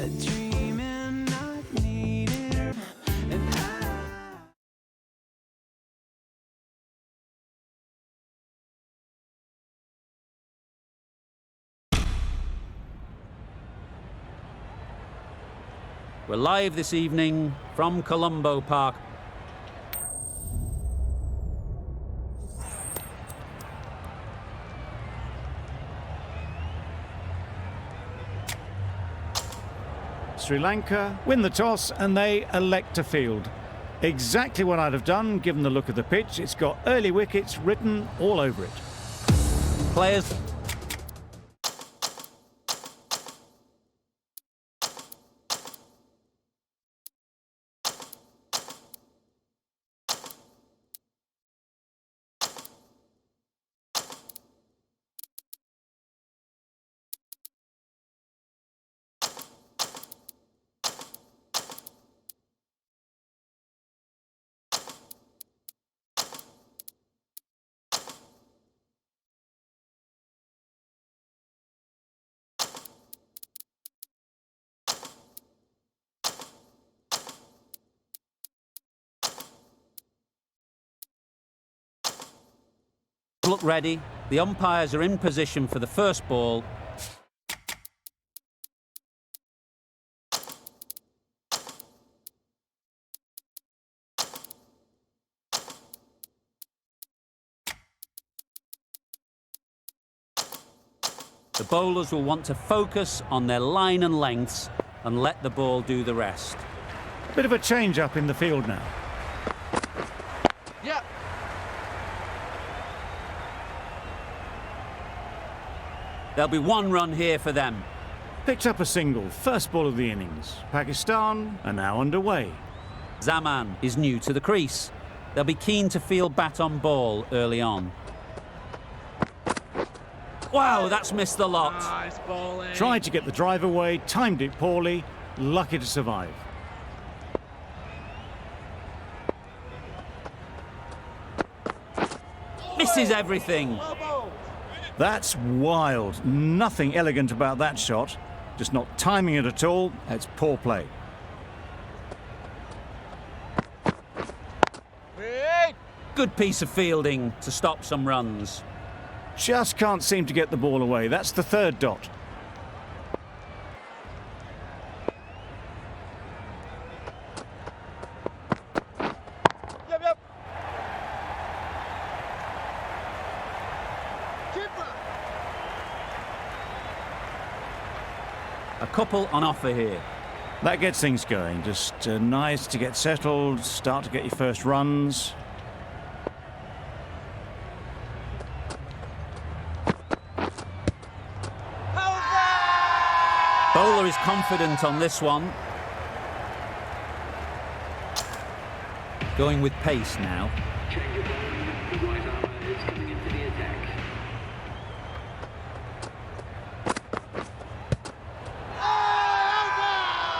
We're live this evening from Colombo Park. Sri Lanka win the toss and they elect to field. Exactly what I'd have done given the look of the pitch. It's got early wickets written all over it. Players. Look ready. The umpires are in position for the first ball. The bowlers will want to focus on their line and lengths and let the ball do the rest. A bit of a change up in the field now. Yeah. There'll be one run here for them. Picked up a single, first ball of the innings. Pakistan are now underway. Zaman is new to the crease. They'll be keen to field bat on ball early on. Wow, that's missed the lot. Nice bowling. Tried to get the drive away, timed it poorly, lucky to survive. Misses everything. That's wild. Nothing elegant about that shot. Just not timing it at all. It's poor play. Good piece of fielding to stop some runs. Just can't seem to get the ball away. That's the third dot. Yep. A couple on offer here. That gets things going. Just nice to get settled, start to get your first runs. Bowler is confident on this one. Going with pace now. Change of ball. The right armour is coming in for the attack.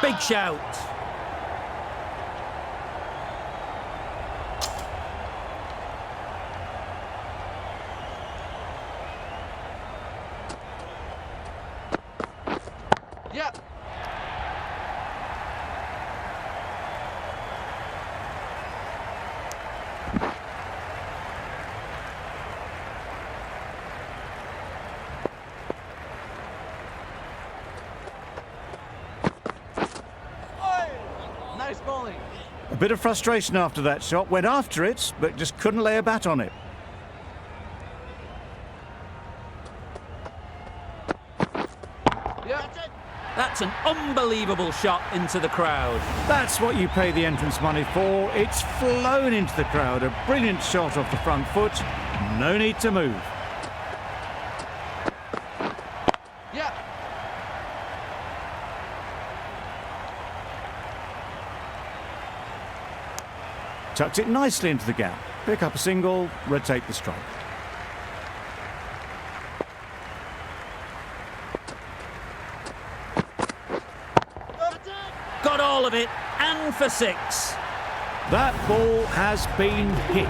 Big shout. Yep. Nice bowling. A bit of frustration after that shot. Went after it, but just couldn't lay a bat on it. Yep. That's an unbelievable shot into the crowd. That's what you pay the entrance money for. It's flown into the crowd. A brilliant shot off the front foot. No need to move. Yep. Tucked it nicely into the gap. Pick up a single, rotate the strike. Got all of it, and for six. That ball has been hit.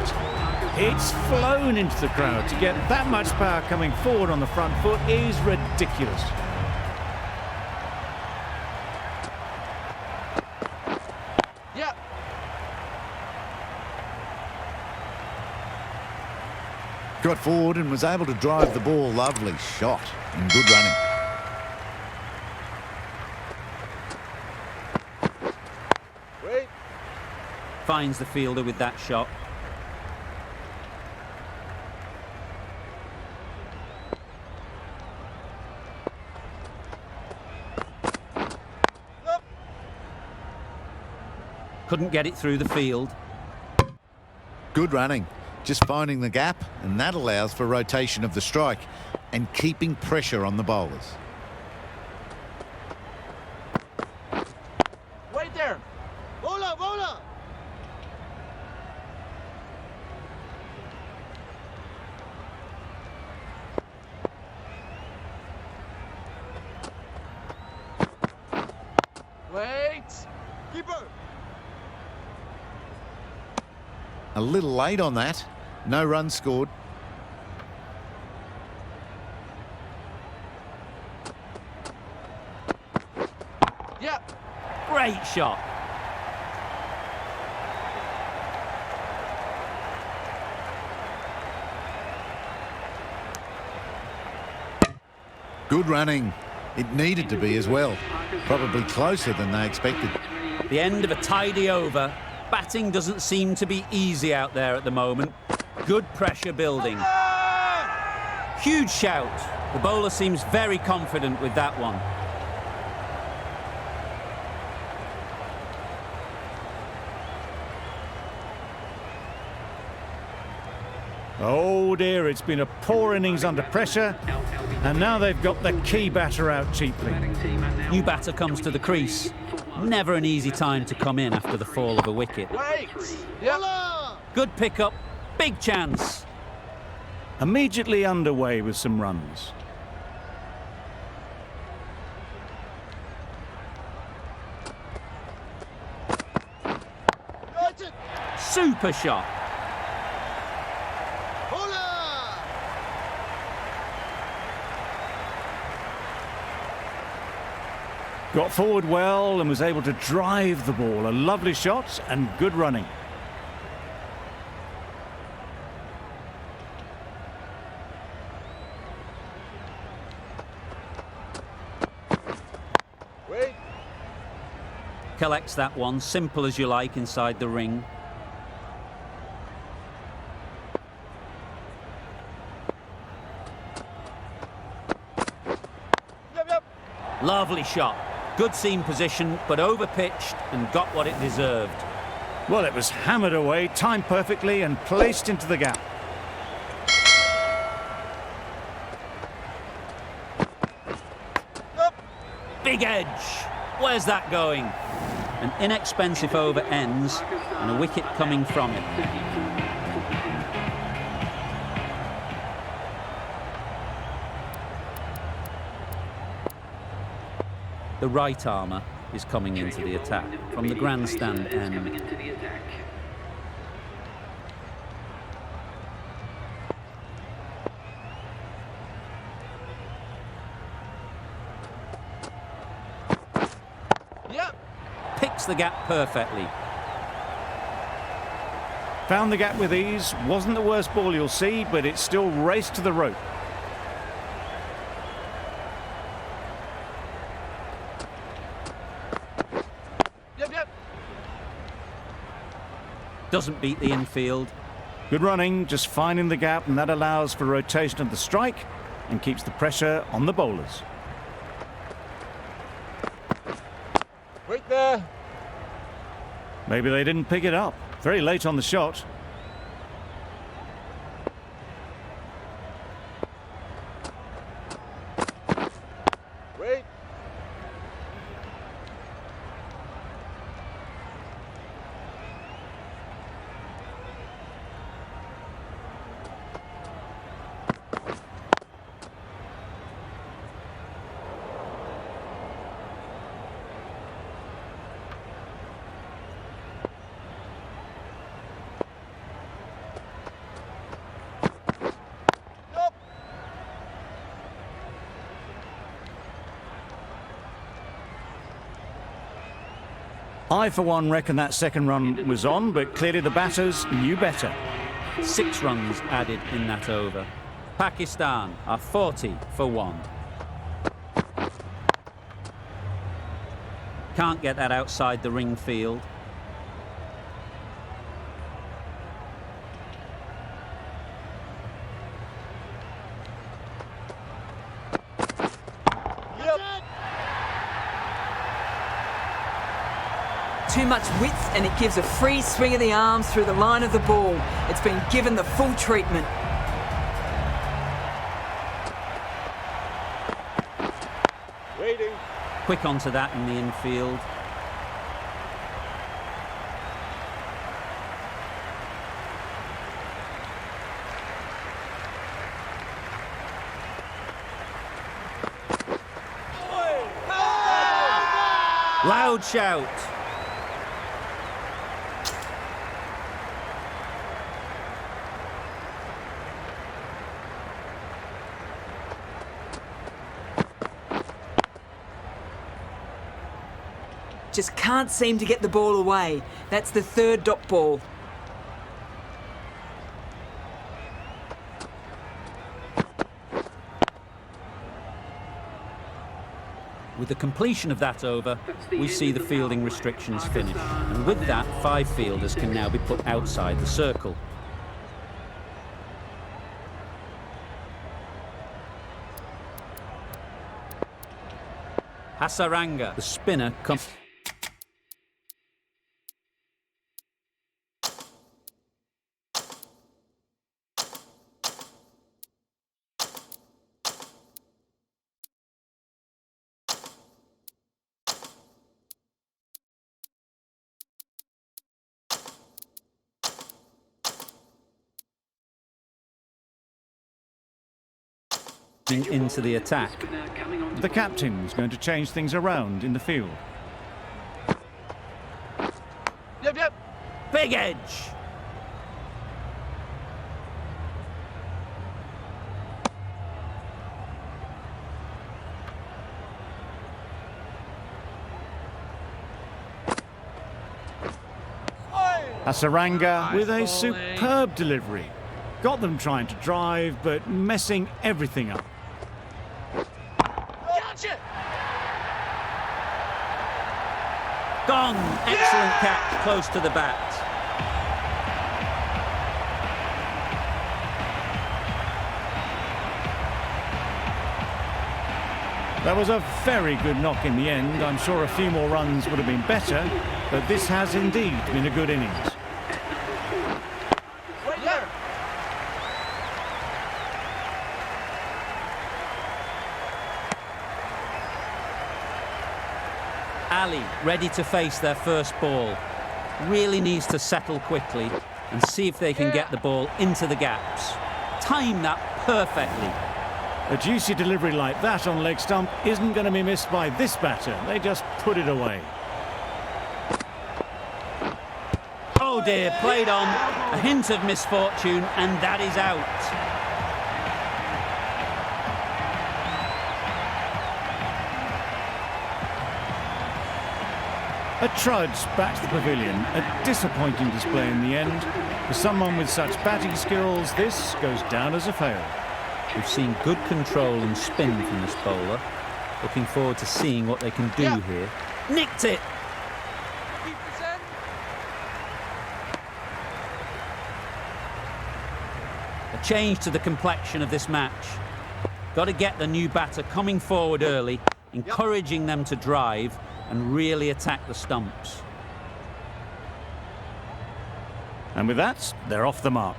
It's flown into the crowd. To get that much power coming forward on the front foot is ridiculous. Got forward and was able to drive the ball. Lovely shot and good running. Wait. Finds the fielder with that shot. Up. Couldn't get it through the field. Good running. Just finding the gap, and that allows for rotation of the strike and keeping pressure on the bowlers. Wait there. Bola, bola. Wait. Keeper. A little late on that. No runs scored. Yeah. Great shot. Good running. It needed to be as well. Probably closer than they expected. The end of a tidy over. Batting doesn't seem to be easy out there at the moment. Good pressure building. Huge shout. The bowler seems very confident with that one. Oh dear, it's been a poor innings under pressure, and now they've got the key batter out cheaply. New batter comes to the crease. Never an easy time to come in after the fall of a wicket. Wait. Yeah. Good pickup, big chance. Immediately underway with some runs. Got it. Super shot. Bola. Got forward well and was able to drive the ball. A lovely shot and good running. Wait. Collects that one, simple as you like inside the ring. Yep, yep. Lovely shot. Good seam position, but over-pitched and got what it deserved. Well, it was hammered away, timed perfectly and placed into the gap. Yep. Big edge. Where's that going? An inexpensive over ends and a wicket coming from it. The right armour is coming into the attack from the grandstand end. Yep. Picks the gap perfectly. Found the gap with ease. Wasn't the worst ball you'll see, but it still raced to the rope. Yep, yep. Doesn't beat the infield. Good running, just finding the gap, and that allows for rotation of the strike and keeps the pressure on the bowlers. Wait there. Maybe they didn't pick it up. Very late on the shot. Wait. Yep. I, for one, reckon that second run was on, but clearly the batters knew better. 6 runs added in that over. Pakistan are 40 for 1. Can't get that outside the ring field. Too much width and it gives a free swing of the arms through the line of the ball. It's been given the full treatment. Waiting. Quick onto that in the infield. Loud shout. Just can't seem to get the ball away. That's the 3rd dot ball. With the completion of that over, we see the fielding restrictions finish. And with that, 5 fielders can now be put outside the circle. Hasaranga, the spinner, comes. Into the attack. The captain's going to change things around in the field. Yep. Big edge. Hasaranga with a superb delivery. Got them trying to drive, but messing everything up. Gone. Excellent catch close to the bat. That was a very good knock in the end. I'm sure a few more runs would have been better, but this has indeed been a good innings. Ali, ready to face their first ball. Really needs to settle quickly and see if they can get the ball into the gaps. Time that perfectly. A juicy delivery like that on leg stump isn't going to be missed by this batter. They just put it away. Oh dear, played on. A hint of misfortune, and that is out. A trudge back to the pavilion. A disappointing display in the end. For someone with such batting skills, this goes down as a fail. We've seen good control and spin from this bowler. Looking forward to seeing what they can do here. Nicked it! A change to the complexion of this match. Got to get the new batter coming forward early, encouraging them to drive and really attack the stumps. And with that, they're off the mark.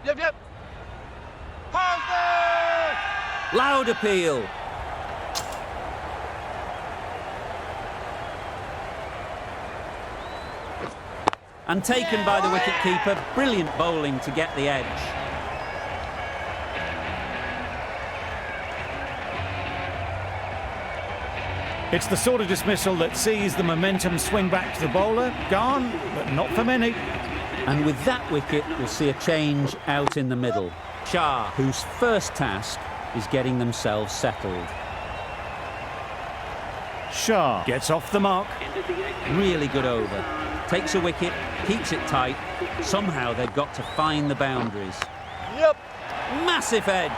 Yep. Loud appeal. And taken by the wicket-keeper. Brilliant bowling to get the edge. It's the sort of dismissal that sees the momentum swing back to the bowler. Gone, but not for many. And with that wicket, we'll see a change out in the middle. Shah, whose first task is getting themselves settled. Shah gets off the mark. Really good over. Takes a wicket, keeps it tight. Somehow they've got to find the boundaries. Yep. Massive edge.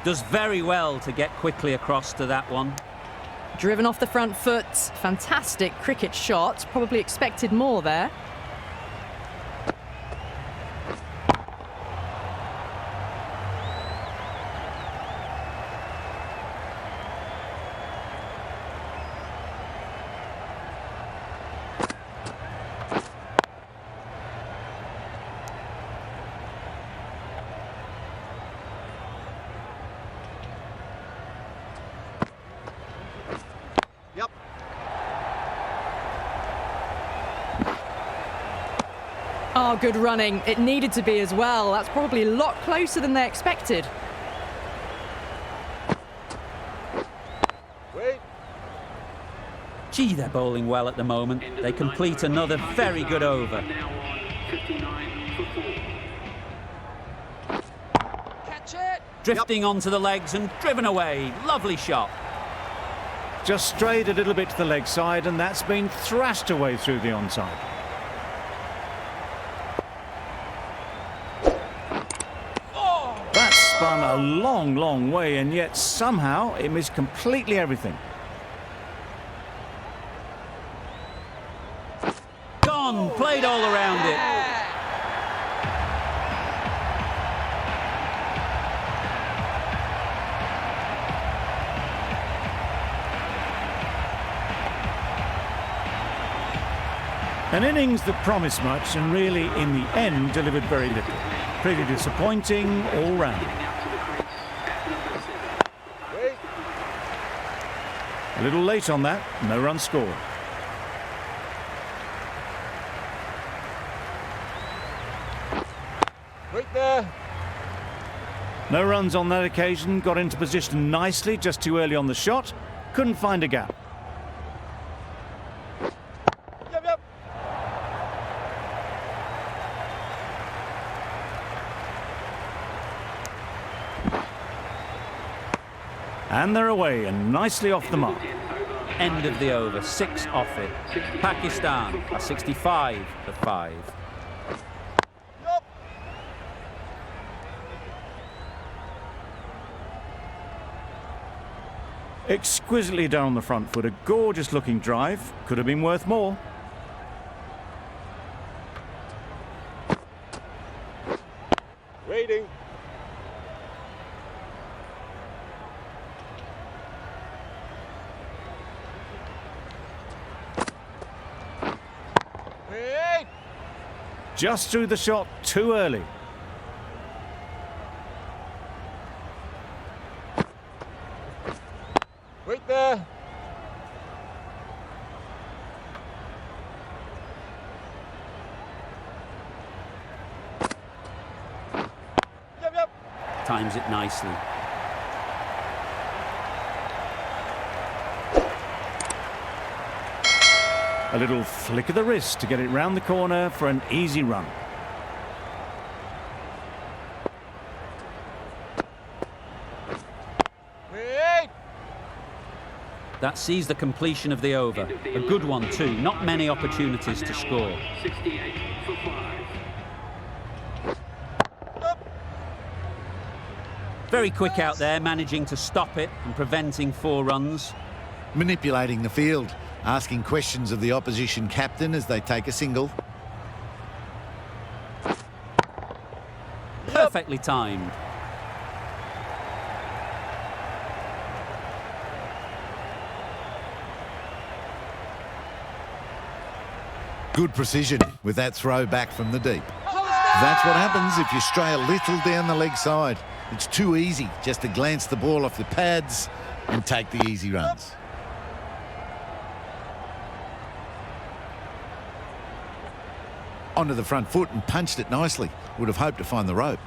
Does very well to get quickly across to that one. Driven off the front foot. Fantastic cricket shot. Probably expected more there. Yep. Oh, good running. It needed to be as well. That's probably a lot closer than they expected. Wait. Gee, they're bowling well at the moment. They complete another very good over. Now on 59 for 4. Catch it. Drifting onto the legs and driven away. Lovely shot. Just strayed a little bit to the leg side, and that's been thrashed away through the onside. That spun a long, long way, and yet somehow it missed completely everything. Gone, played all around it. An innings that promised much and really, in the end, delivered very little. Pretty disappointing all round. Wait. A little late on that, no run scored. Wait there. No runs on that occasion, got into position nicely, just too early on the shot, couldn't find a gap. Yep, yep. And they're away and nicely off the mark. End of the over, 6 off it. Pakistan are 65 for 5. Yep. Exquisitely done on the front foot, a gorgeous looking drive, could have been worth more. Waiting. Wait. Just threw the shot too early. Wait there. Yep, yep. Times it nicely. A little flick of the wrist to get it round the corner for an easy run. Wait. That sees the completion of the over. A good one too, not many opportunities to score. 68 for 5. Very quick out there, managing to stop it and preventing 4 runs. Manipulating the field, asking questions of the opposition captain as they take a single. Perfectly timed. Good precision with that throw back from the deep. That's what happens if you stray a little down the leg side. It's too easy just to glance the ball off the pads and take the easy runs. onto the front foot and punched it nicely. Would have hoped to find the rope.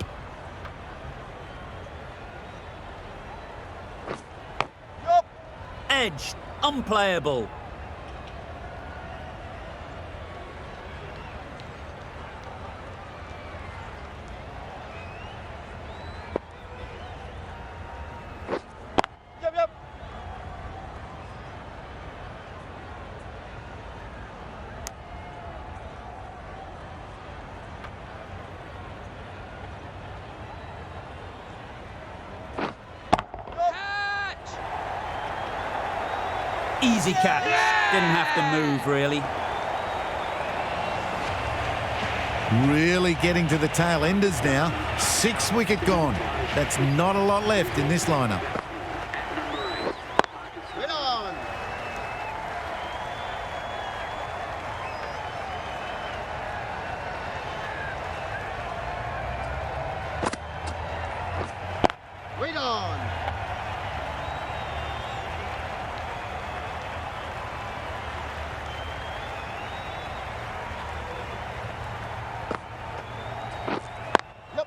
Yup. Edged, unplayable. Yup, yup. Easy catch. Didn't have to move, really. Really getting to the tail enders now. 6 wicket gone. That's not a lot left in this lineup. Wait on. Wait on. Yep.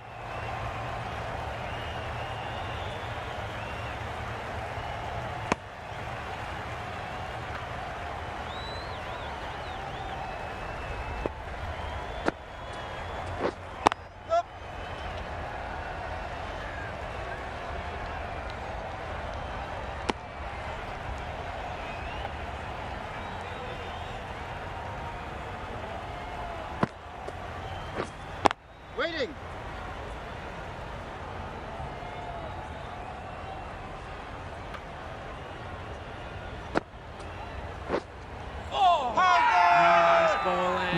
Yep. Waiting.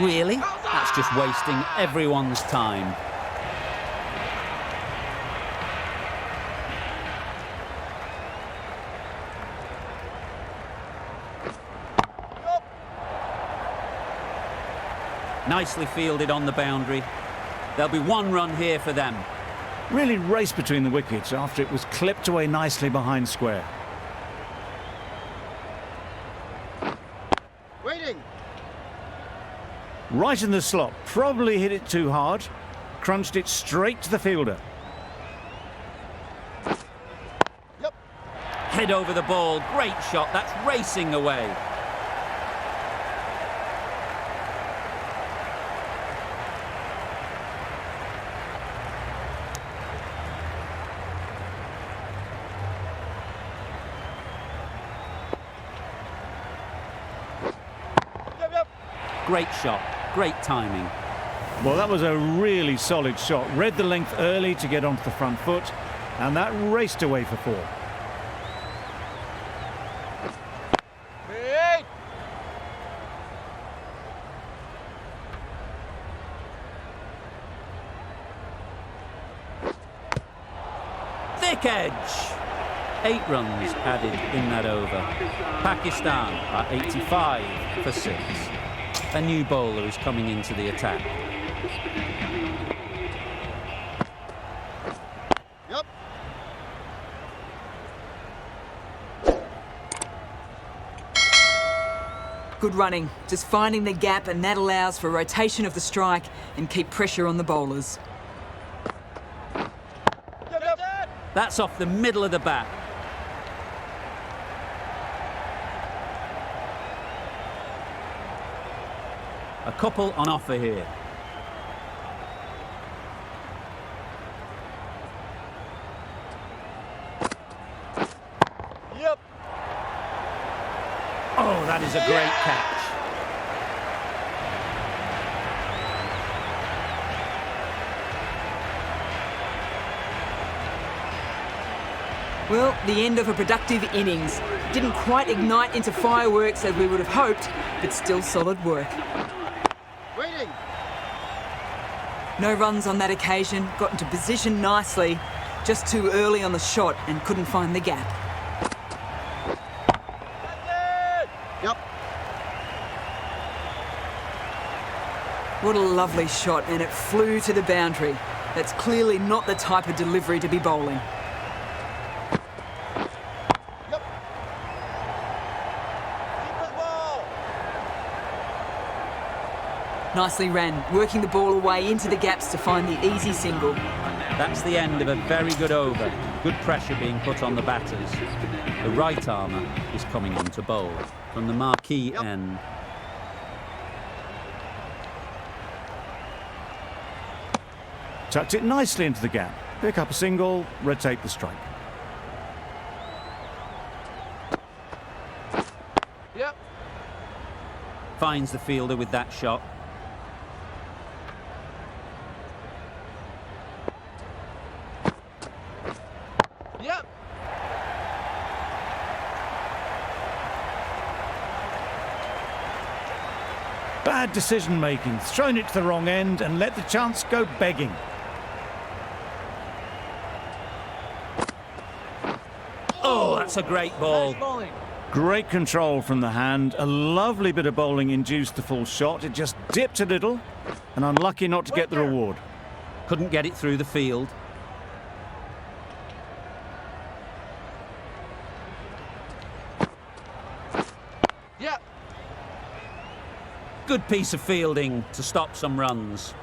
Really? That's just wasting everyone's time. Yup. Nicely fielded on the boundary. There'll be one run here for them. Really raced between the wickets after it was clipped away nicely behind square. Waiting. Right in the slot, probably hit it too hard. Crunched it straight to the fielder. Yep. Head over the ball. Great shot. That's racing away. Yep, yep. Great shot. Great timing. Well, that was a really solid shot. Read the length early to get onto the front foot, and that raced away for 4. Wait. Thick edge. 8 runs added in that over. Pakistan are 85 for 6. A new bowler is coming into the attack. Yep. Good running, just finding the gap, and that allows for rotation of the strike and keep pressure on the bowlers. Yep, yep. That's off the middle of the bat. A couple on offer here. Yep. Oh, that is a great catch. Well, the end of a productive innings. Didn't quite ignite into fireworks as we would have hoped, but still solid work. Waiting. No runs on that occasion, got into position nicely, just too early on the shot and couldn't find the gap. Yep. What a lovely shot, and it flew to the boundary. That's clearly not the type of delivery to be bowling. Yep. Keep the ball. Nicely ran, working the ball away into the gaps to find the easy single. That's the end of a very good over. Good pressure being put on the batters. The right armour is coming on to bowl from the marquee end. Tucked it nicely into the gap. Pick up a single, rotate the strike. Yep. Finds the fielder with that shot. Yep. Bad decision making, thrown it to the wrong end and let the chance go begging. Oh, that's a great ball. Nice bowling. Great control from the hand. A lovely bit of bowling induced the full shot. It just dipped a little and unlucky not to get the reward. Couldn't get it through the field. Yep. Good piece of fielding to stop some runs.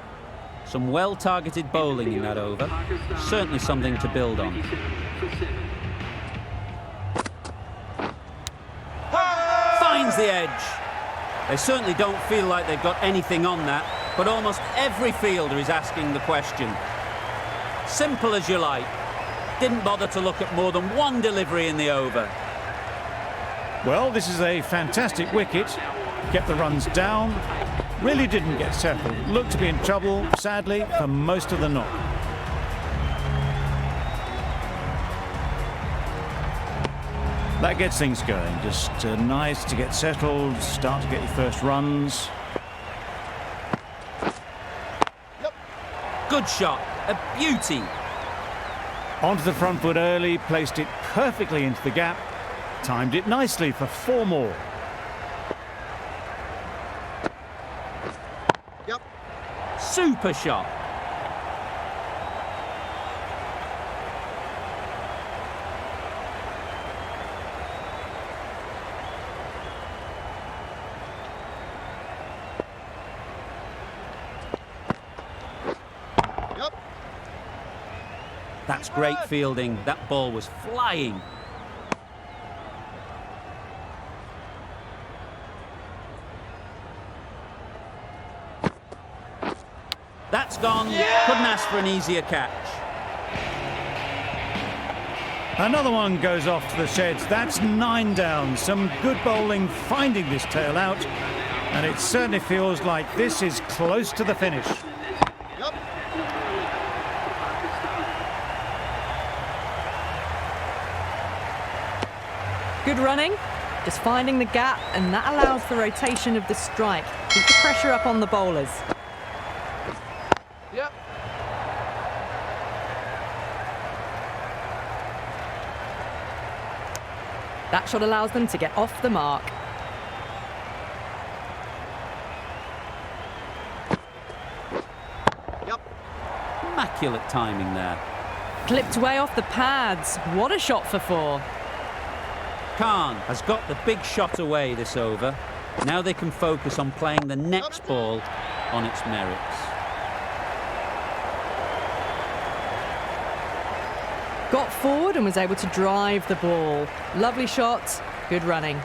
Some well-targeted bowling in that over. Certainly something to build on. Finds the edge. They certainly don't feel like they've got anything on that, but almost every fielder is asking the question. Simple as you like. Didn't bother to look at more than one delivery in the over. Well, this is a fantastic wicket. Kept the runs down. Really didn't get settled. Looked to be in trouble, sadly, for most of the knock. That gets things going. Just nice to get settled, start to get your first runs. Good shot. A beauty. Onto the front foot early, placed it perfectly into the gap. Timed it nicely for 4 more. Yep. Super shot. Yep. That's great fielding. That ball was flying. That's gone. Couldn't ask for an easier catch. Another one goes off to the sheds. That's 9 down. Some good bowling finding this tail out. And it certainly feels like this is close to the finish. Yep. Good running, just finding the gap, and that allows the rotation of the strike. Keep the pressure up on the bowlers. Yep. That shot allows them to get off the mark. Yep. Immaculate timing there. Clipped way off the pads. What a shot for 4. Khan has got the big shot away this over. Now they can focus on playing the next ball on its merits. Got forward and was able to drive the ball. Lovely shot, good running.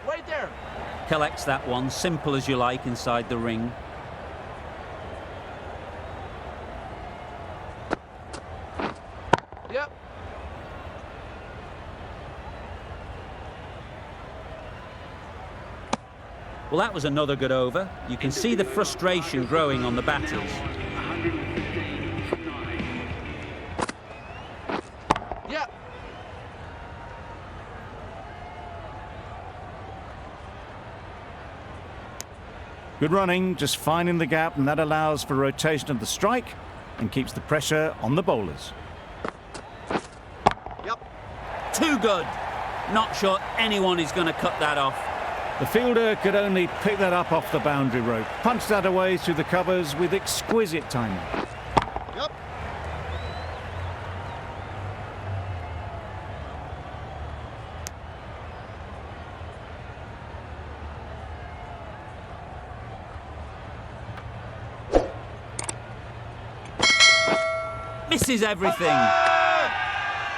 Right there. Collects that one, simple as you like, inside the ring. Yep. Well, that was another good over. You can see the frustration growing on the batters. 115 for 9. Yep. Good running, just finding the gap, and that allows for rotation of the strike and keeps the pressure on the bowlers. Yep. Too good. Not sure anyone is going to cut that off. The fielder could only pick that up off the boundary rope, punch that away through the covers with exquisite timing. Yep. Misses everything.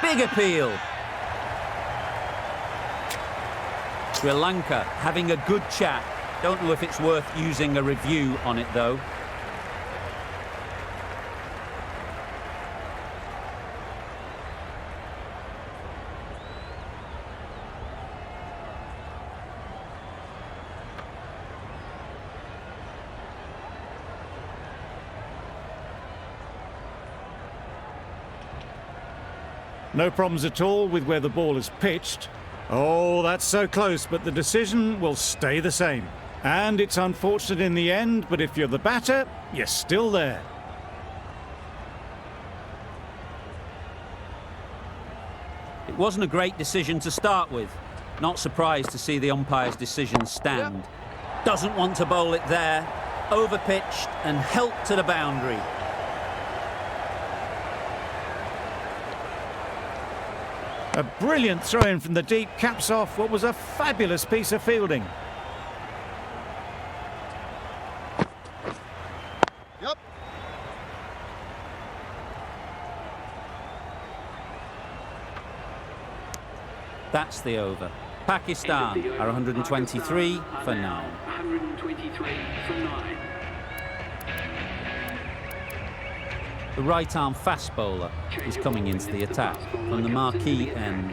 Big appeal. Sri Lanka having a good chat. Don't know if it's worth using a review on it though. No problems at all with where the ball is pitched. Oh, that's so close, but the decision will stay the same. And it's unfortunate in the end, but if you're the batter, you're still there. It wasn't a great decision to start with. Not surprised to see the umpire's decision stand. Doesn't want to bowl it there. Overpitched and helped to the boundary. A brilliant throw-in from the deep caps off what was a fabulous piece of fielding. Yep. That's the over. Pakistan are 123 for 9. 123 for 9. The right-arm fast bowler is coming into the attack from the marquee end.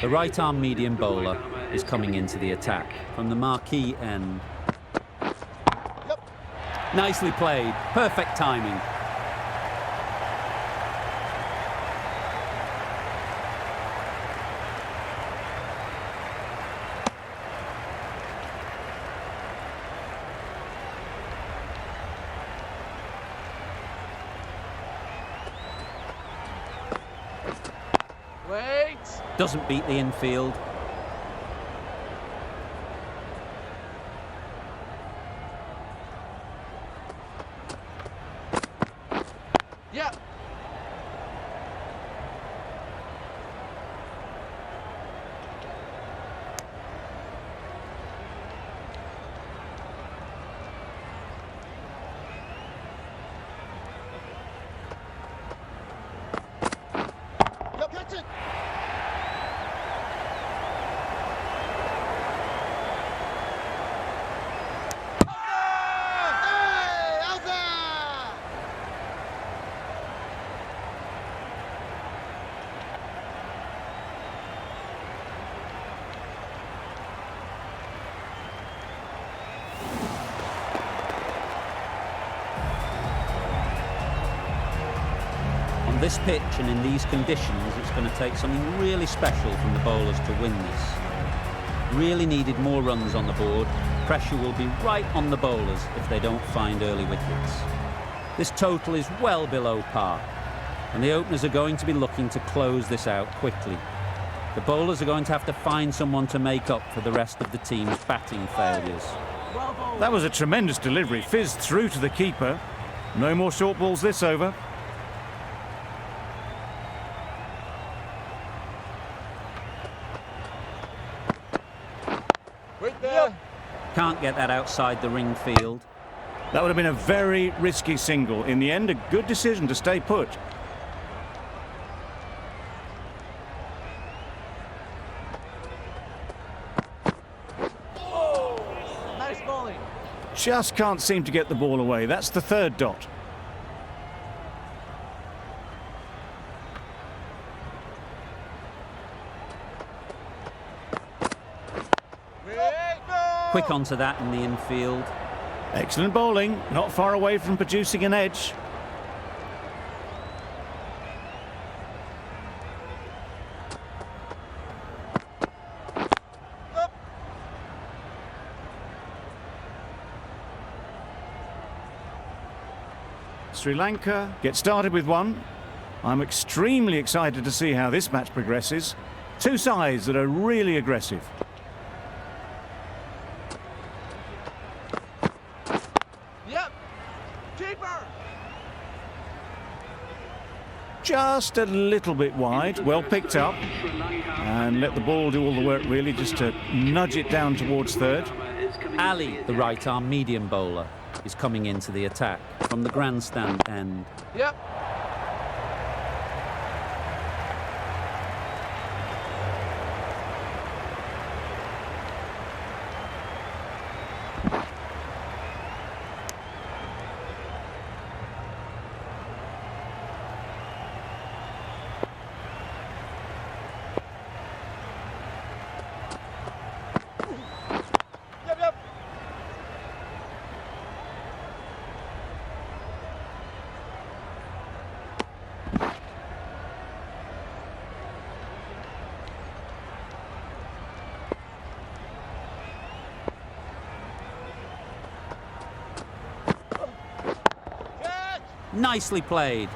The right-arm medium bowler is coming into the attack from the marquee end. Yep. Nicely played. Perfect timing. Wait. Doesn't beat the infield. Yeah. Yep. Catch it. Hey, out there. On this pitch and in these conditions, it's going to take something really special from the bowlers to win this. Really needed more runs on the board. Pressure will be right on the bowlers if they don't find early wickets. This total is well below par, and the openers are going to be looking to close this out quickly. The bowlers are going to have to find someone to make up for the rest of the team's batting failures. That was a tremendous delivery. Fizzed through to the keeper. No more short balls this over. Wait there. Can't get that outside the ring field. That would have been a very risky single. In the end, a good decision to stay put. Nice bowling. Just can't seem to get the ball away. That's the third dot. Quick onto that in the infield. Excellent bowling. Not far away from producing an edge. Sri Lanka get started with one. I'm extremely excited to see how this match progresses. Two sides that are really aggressive. Yep. Keeper. Just a little bit wide, well picked up, and let the ball do all the work really, just to nudge it down towards third. Ali, the right-arm medium bowler, is coming into the attack from the grandstand end. Yep. Nicely played.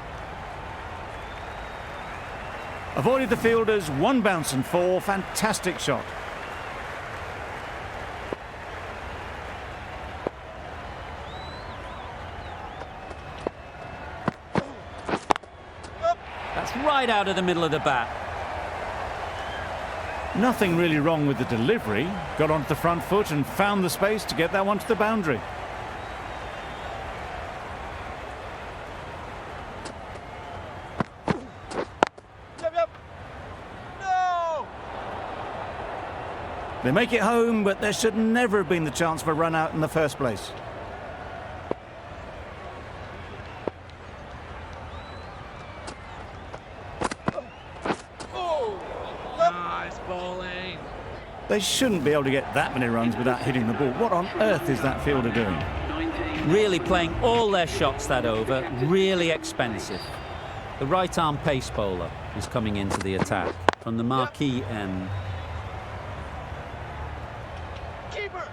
Avoided the fielders, 1 bounce and 4. Fantastic shot. That's right out of the middle of the bat. Nothing really wrong with the delivery. Got onto the front foot and found the space to get that one to the boundary. Yep. No! They make it home, but there should never have been the chance for a run out in the first place. Nice bowling. They shouldn't be able to get that many runs without hitting the ball. What on earth is that fielder doing? Really playing all their shots that over. Really expensive. The right-arm pace bowler is coming into the attack from the marquee end. Keeper.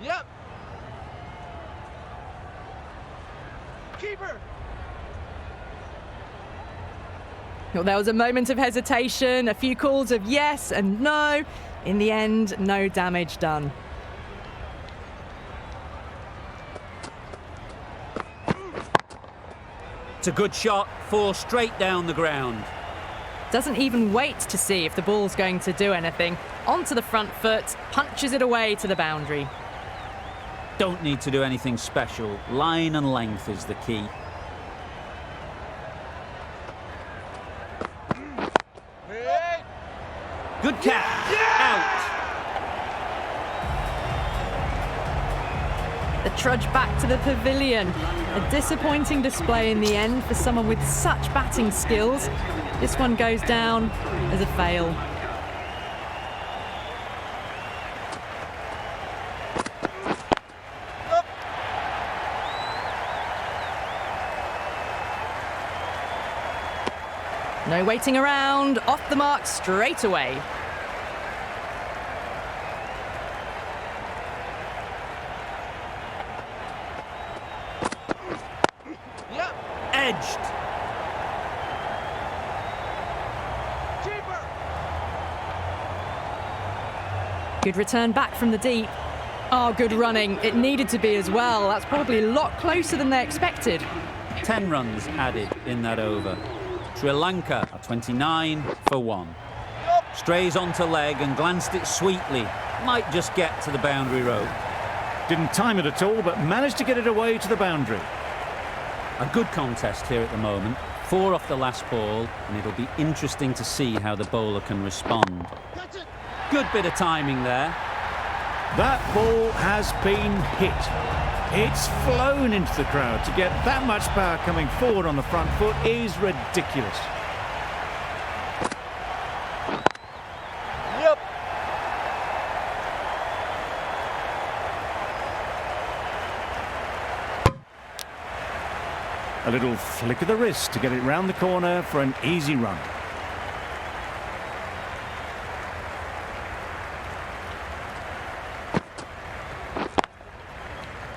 Yep. Keeper. Well, there was a moment of hesitation, a few calls of yes and no. In the end, no damage done. It's a good shot, 4 straight down the ground. Doesn't even wait to see if the ball's going to do anything. Onto the front foot, punches it away to the boundary. Don't need to do anything special. Line and length is the key. Hey. Good catch. Out. The trudge back to the pavilion. A disappointing display in the end for someone with such batting skills. This one goes down as a fail. No waiting around, off the mark straight away. Yep. Edged. Keeper. Good return back from the deep. Oh, good running. It needed to be as well. That's probably a lot closer than they expected. 10 runs added in that over. Sri Lanka are 29 for 1. Strays onto leg and glanced it sweetly. Might just get to the boundary rope. Didn't time it at all, but managed to get it away to the boundary. A good contest here at the moment. 4 off the last ball, and it'll be interesting to see how the bowler can respond. Good bit of timing there. That ball has been hit. It's flown into the crowd. To get that much power coming forward on the front foot is ridiculous. Yep. A little flick of the wrist to get it round the corner for an easy run.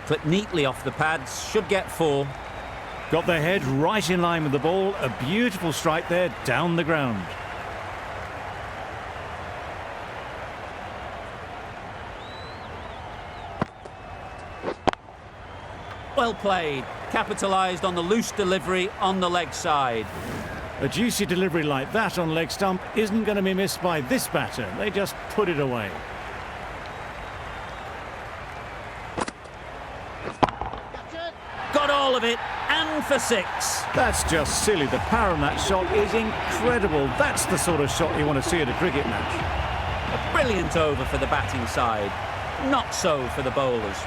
Clipped neatly off the pads, should get 4. Got their head right in line with the ball. A beautiful strike there down the ground. Well played. Capitalised on the loose delivery on the leg side. A juicy delivery like that on leg stump isn't going to be missed by this batter. They just put it away. Got all of it, and for 6. That's just silly. The power on that shot is incredible. That's the sort of shot you want to see at a cricket match. A brilliant over for the batting side. Not so for the bowlers.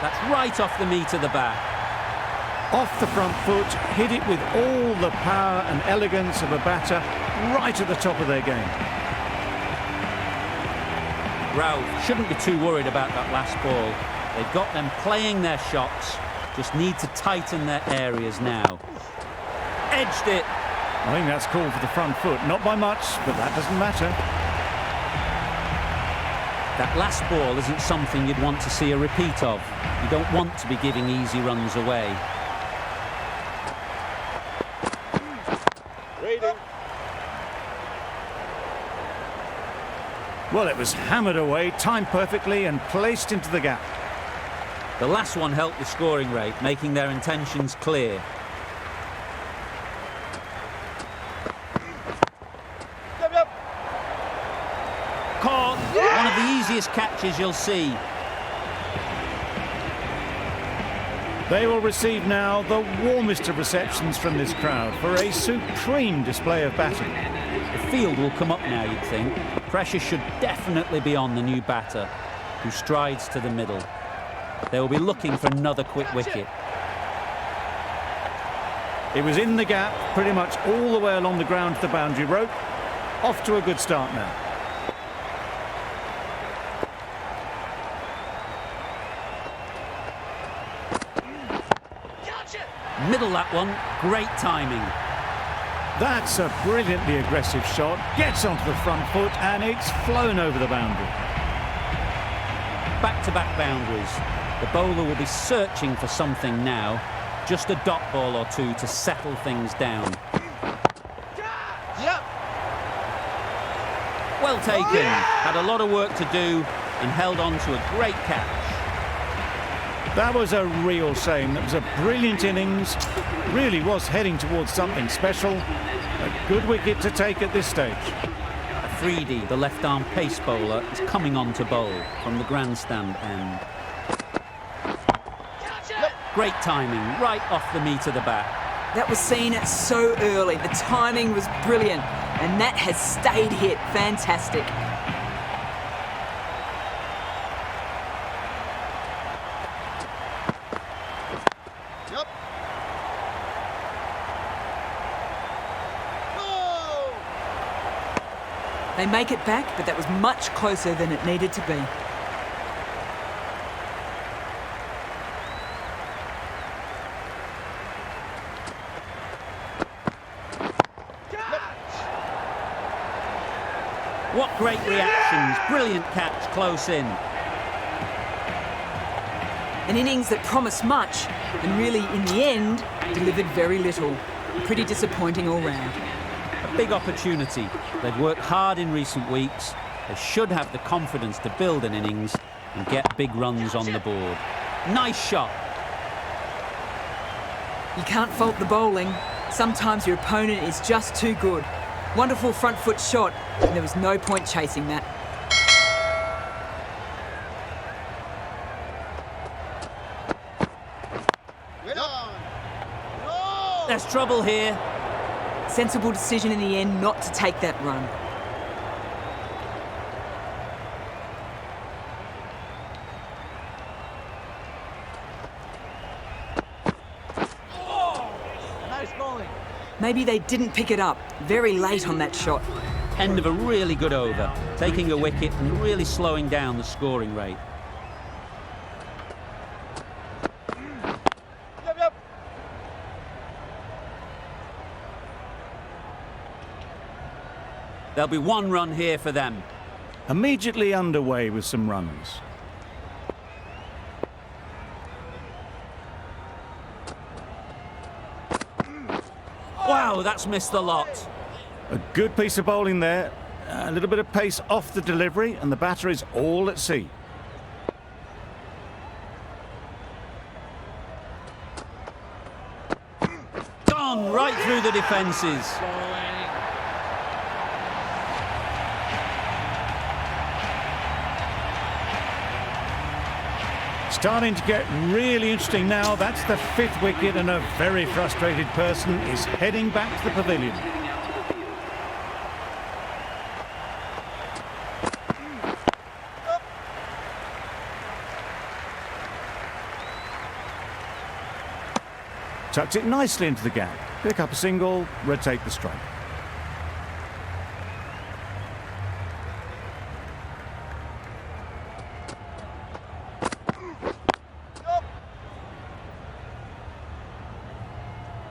That's right off the meat of the bat. Off the front foot, hit it with all the power and elegance of a batter right at the top of their game. Ralph shouldn't be too worried about that last ball. They've got them playing their shots, just need to tighten their areas now. Edged it. I think that's called for the front foot. Not by much, but that doesn't matter. That last ball isn't something you'd want to see a repeat of. You don't want to be giving easy runs away. Rating. Well, it was hammered away, timed perfectly and placed into the gap. The last one helped the scoring rate, making their intentions clear. Yep. Caught! One of the easiest catches you'll see. They will receive now the warmest of receptions from this crowd for a supreme display of batting. The field will come up now, you'd think. Pressure should definitely be on the new batter, who strides to the middle. They will be looking for another quick wicket. It was in the gap, pretty much all the way along the ground to the boundary rope. Off to a good start now. Middle that one, great timing. That's a brilliantly aggressive shot. Gets onto the front foot and it's flown over the boundary. Back-to-back boundaries. The bowler will be searching for something now. Just a dot ball or two to settle things down. Yep. Well taken. Had a lot of work to do and held on to a great catch. That was a real shame. That was a brilliant innings. Really was heading towards something special. A good wicket to take at this stage. Afridi, the left-arm pace bowler, is coming on to bowl from the grandstand end. Great timing, right off the meat of the bat. That was seen so early. The timing was brilliant, and that has stayed hit. Fantastic. Yep. No. They make it back, but that was much closer than it needed to be. What great reactions, brilliant catch close in. An innings that promised much, and really, in the end, delivered very little. Pretty disappointing all round. A big opportunity. They've worked hard in recent weeks. They should have the confidence to build an innings and get big runs on the board. Nice shot. You can't fault the bowling. Sometimes your opponent is just too good. Wonderful front foot shot, and there was no point chasing that. Wait on. No. There's trouble here. Sensible decision in the end not to take that run. Nice bowling. Maybe they didn't pick it up very late on that shot. End of a really good over, taking a wicket and really slowing down the scoring rate. Yep. There'll be one run here for them. Immediately underway with some runs. Wow, that's missed the lot. A good piece of bowling there. A little bit of pace off the delivery and the batter is all at sea. Gone right through the defences. Starting to get really interesting now. That's the 5th wicket and a very frustrated person is heading back to the pavilion. Tucks it nicely into the gap. Pick up a single, rotate the strike.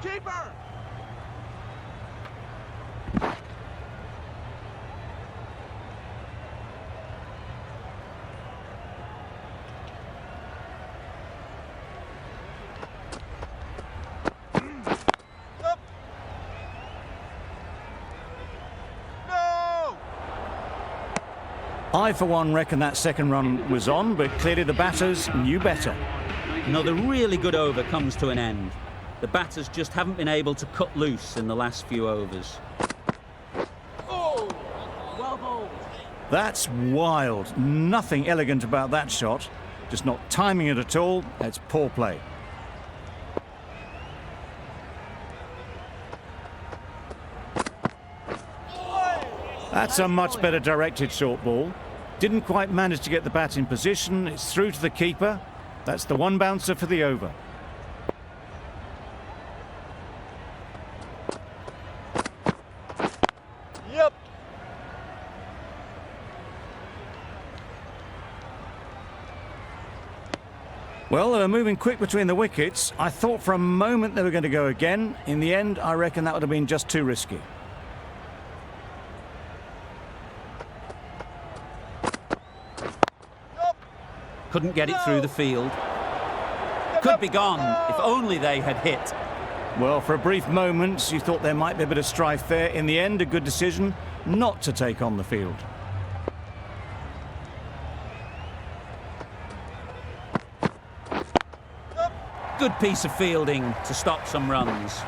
Keeper! I, for one, reckon that second run was on, but clearly the batters knew better. Another really good over comes to an end. The batters just haven't been able to cut loose in the last few overs. Oh! Well bowled. That's wild. Nothing elegant about that shot. Just not timing it at all. It's poor play. That's a much better directed short ball. Didn't quite manage to get the bat in position. It's through to the keeper. That's the one bouncer for the over. Yep. Well, they were moving quick between the wickets. I thought for a moment they were going to go again. In the end, I reckon that would have been just too risky. Couldn't get it through the field. Could be gone if only they had hit. Well, for a brief moment, you thought there might be a bit of strife there. In the end, a good decision not to take on the field. Good piece of fielding to stop some runs.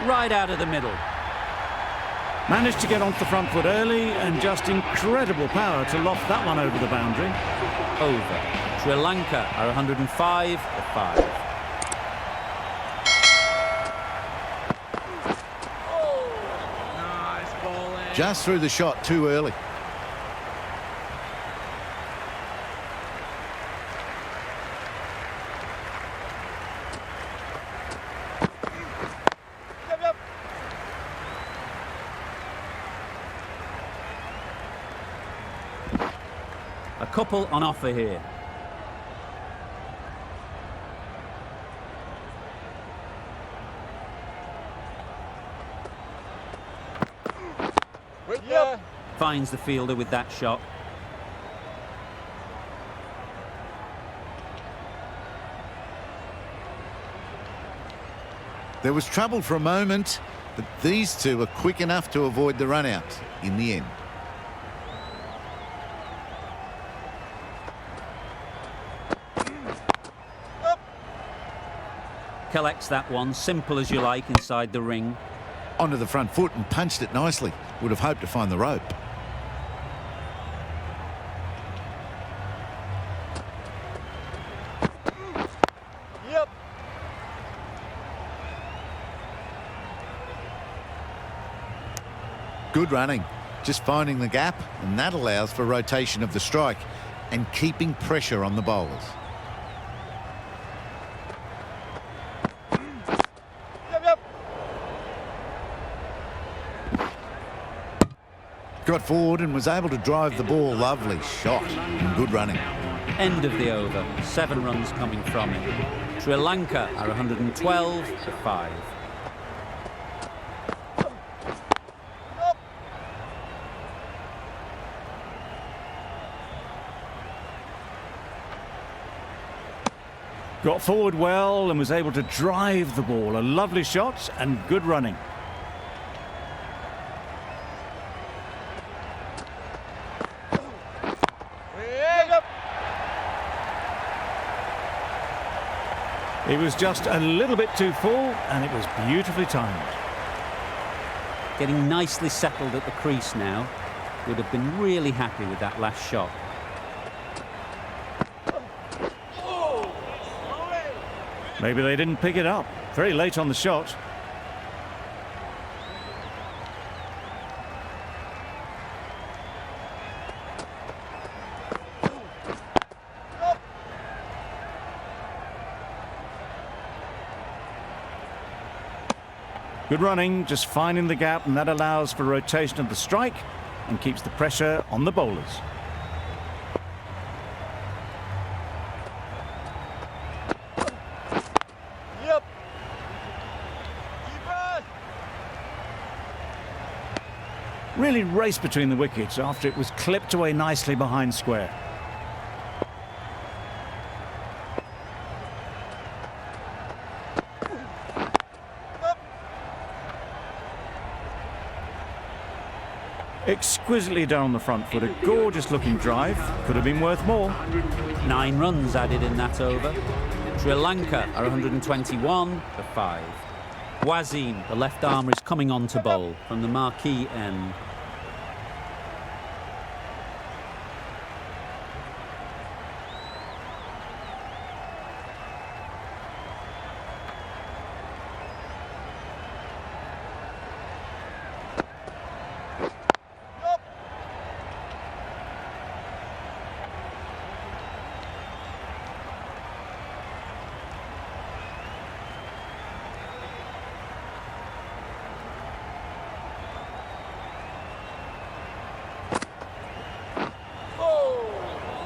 Right out of the middle. Managed to get onto the front foot early and just incredible power to loft that one over the boundary. Over. Sri Lanka are 105 for 5. Nice bowling. Just threw the shot too early. A couple on offer here. Yep. Finds the fielder with that shot. There was trouble for a moment, but these two were quick enough to avoid the run out in the end. Collects that one, simple as you like, inside the ring. Onto the front foot and punched it nicely. Would have hoped to find the rope. Yep. Good running. Just finding the gap, and that allows for rotation of the strike and keeping pressure on the bowlers. Got forward and was able to drive the ball. Lovely shot and good running. End of the over. 7 runs coming from it. Sri Lanka are 112 for 5. Got forward well and was able to drive the ball. A lovely shot and good running. It was just a little bit too full, and it was beautifully timed. Getting nicely settled at the crease now. Would have been really happy with that last shot. Maybe they didn't pick it up. Very late on the shot. Good running, just finding the gap, and that allows for rotation of the strike and keeps the pressure on the bowlers. Yep. Keep on. Really raced between the wickets after it was clipped away nicely behind square. Exquisitely done on the front foot, a gorgeous looking drive, could have been worth more. 9 runs added in that over. Sri Lanka are 121 for 5. Wasim, the left armour, is coming on to bowl from the marquee end.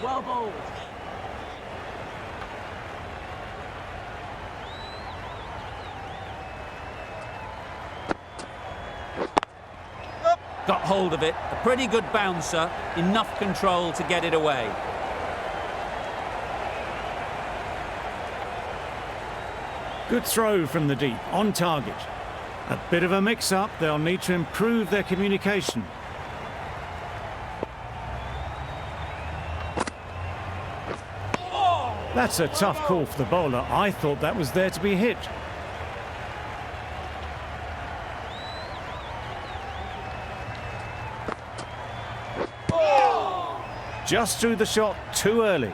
Well bowled. Got hold of it, a pretty good bouncer, enough control to get it away. Good throw from the deep, on target. A bit of a mix-up, they'll need to improve their communication. That's a tough call for the bowler. I thought that was there to be hit. Just threw the shot too early.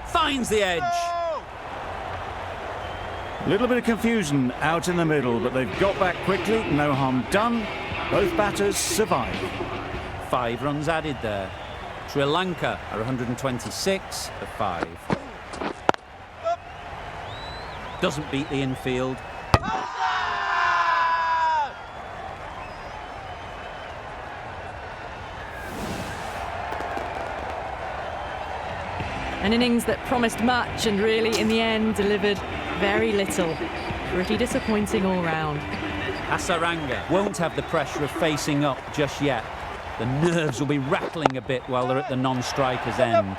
Finds the edge. A little bit of confusion out in the middle, but they've got back quickly, no harm done. Both batters survive. 5 runs added there. Sri Lanka are 126 for 5. Doesn't beat the infield. An innings that promised much and really, in the end, delivered very little. Pretty disappointing all round. Hasaranga won't have the pressure of facing up just yet. The nerves will be rattling a bit while they're at the non-striker's end.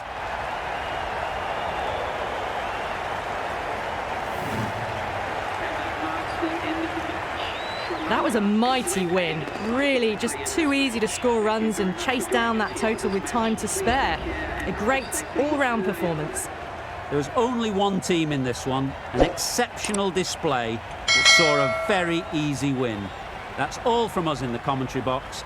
That was a mighty win. Really just too easy to score runs and chase down that total with time to spare. A great all-round performance. There was only one team in this one, an exceptional display that saw a very easy win. That's all from us in the commentary box.